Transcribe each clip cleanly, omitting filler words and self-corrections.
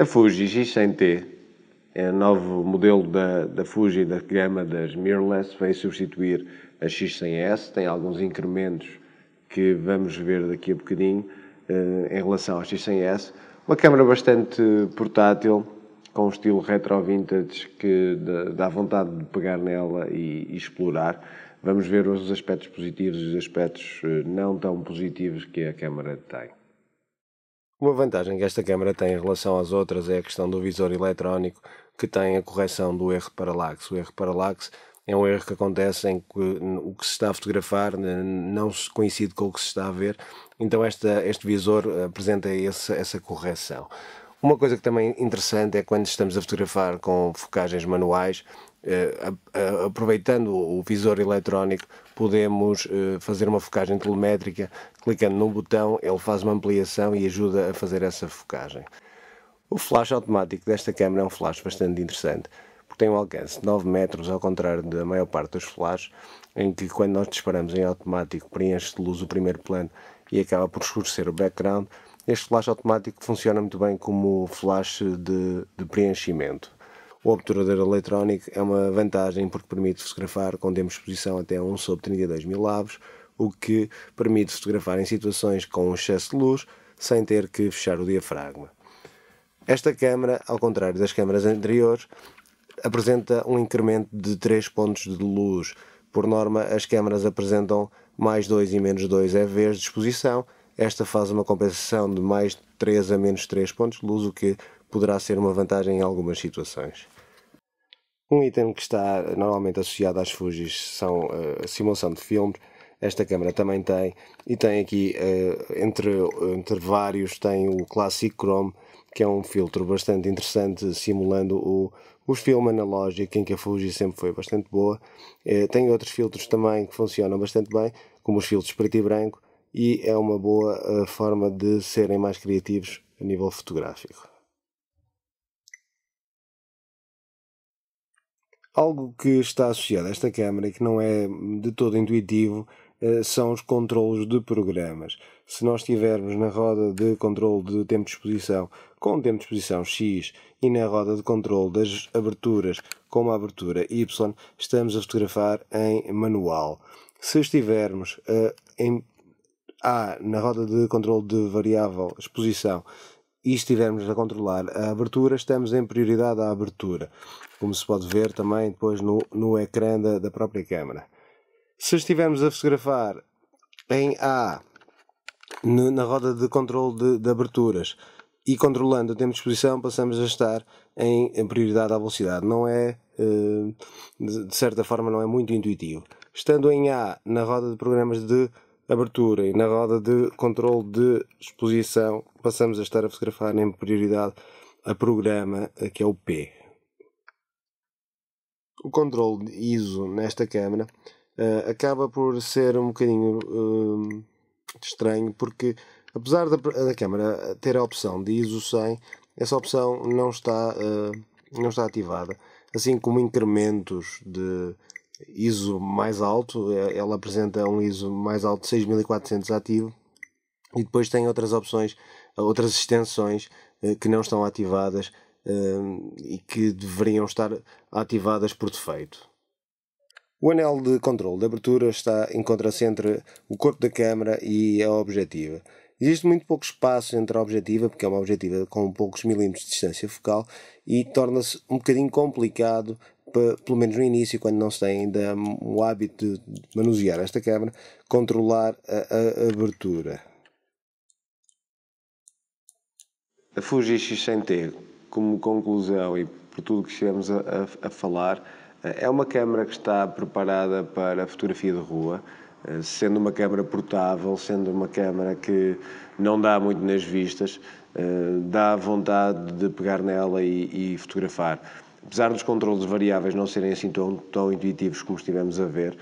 A Fuji X100T é o novo modelo da Fuji da gama das mirrorless, veio substituir a X100S, tem alguns incrementos que vamos ver daqui a bocadinho em relação à X100S. Uma câmera bastante portátil, com um estilo retro vintage que dá vontade de pegar nela e explorar. Vamos ver os aspectos positivos e os aspectos não tão positivos que a câmera tem. Uma vantagem que esta câmera tem em relação às outras é a questão do visor eletrónico, que tem a correção do erro de paralaxe. O erro de paralaxe é um erro que acontece em que o que se está a fotografar não se coincide com o que se está a ver, então este visor apresenta essa correção. Uma coisa que também é interessante é quando estamos a fotografar com focagens manuais, aproveitando o visor eletrónico, podemos fazer uma focagem telemétrica. Clicando no botão, ele faz uma ampliação e ajuda a fazer essa focagem. O flash automático desta câmera é um flash bastante interessante, porque tem um alcance de 9 metros, ao contrário da maior parte dos flashes, em que quando nós disparamos em automático preenche de luz o primeiro plano e acaba por escurecer o background. Este flash automático funciona muito bem como flash de preenchimento. O obturador eletrónico é uma vantagem porque permite fotografar com tempo de exposição até 1/32.000 avos, o que permite fotografar em situações com excesso de luz sem ter que fechar o diafragma. Esta câmera, ao contrário das câmaras anteriores, apresenta um incremento de 3 pontos de luz. Por norma, as câmaras apresentam mais 2 e menos 2 EVs de exposição. Esta faz uma compensação de mais 3 a menos 3 pontos de luz, o que poderá ser uma vantagem em algumas situações. Um item que está normalmente associado às Fujis são a simulação de filmes. Esta câmera também tem, e tem aqui, entre vários, tem o Classic Chrome, que é um filtro bastante interessante, simulando os filmes analógicos, em que a Fuji sempre foi bastante boa. Tem outros filtros também que funcionam bastante bem, como os filtros preto e branco, e é uma boa forma de serem mais criativos a nível fotográfico. Algo que está associado a esta câmera e que não é de todo intuitivo são os controlos de programas. Se nós estivermos na roda de controle de tempo de exposição com tempo de exposição X e na roda de controle das aberturas com uma abertura Y, estamos a fotografar em manual. Se estivermos em A na roda de controle de variável exposição e estivermos a controlar a abertura, estamos em prioridade à abertura, como se pode ver também depois no ecrã da própria câmera. Se estivermos a fotografar em A na roda de controle de aberturas e controlando o tempo de exposição, passamos a estar em prioridade à velocidade. Não é, de certa forma, não é muito intuitivo. Estando em A na roda de programas de abertura e na roda de controle de exposição, passamos a estar a fotografar em prioridade a programa, que é o P. O controle de ISO nesta câmera acaba por ser um bocadinho estranho, porque apesar da câmera ter a opção de ISO 100, essa opção não está ativada, assim como incrementos de ISO mais alto. Ela apresenta um ISO mais alto de 6400 ativo, e depois tem outras opções, outras extensões que não estão ativadas e que deveriam estar ativadas por defeito. O anel de controle de abertura encontra-se entre o corpo da câmera e a objetiva. Existe muito pouco espaço entre a objetiva, porque é uma objetiva com poucos milímetros de distância focal, e torna-se um bocadinho complicado, pelo menos no início, quando não se tem ainda o hábito de manusear esta câmera, controlar a abertura. A Fuji X100T, como conclusão e por tudo que estivemos a falar, é uma câmera que está preparada para a fotografia de rua, sendo uma câmera portável, sendo uma câmera que não dá muito nas vistas, dá vontade de pegar nela e fotografar. Apesar dos controles variáveis não serem assim tão intuitivos como estivemos a ver,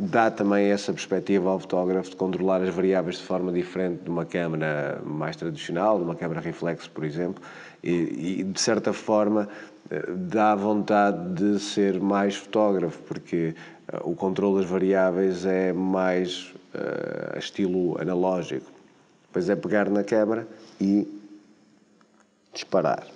dá também essa perspectiva ao fotógrafo de controlar as variáveis de forma diferente de uma câmera mais tradicional, de uma câmera reflex, por exemplo, e de certa forma dá vontade de ser mais fotógrafo, porque o controle das variáveis é mais estilo analógico. Depois é pegar na câmera e disparar.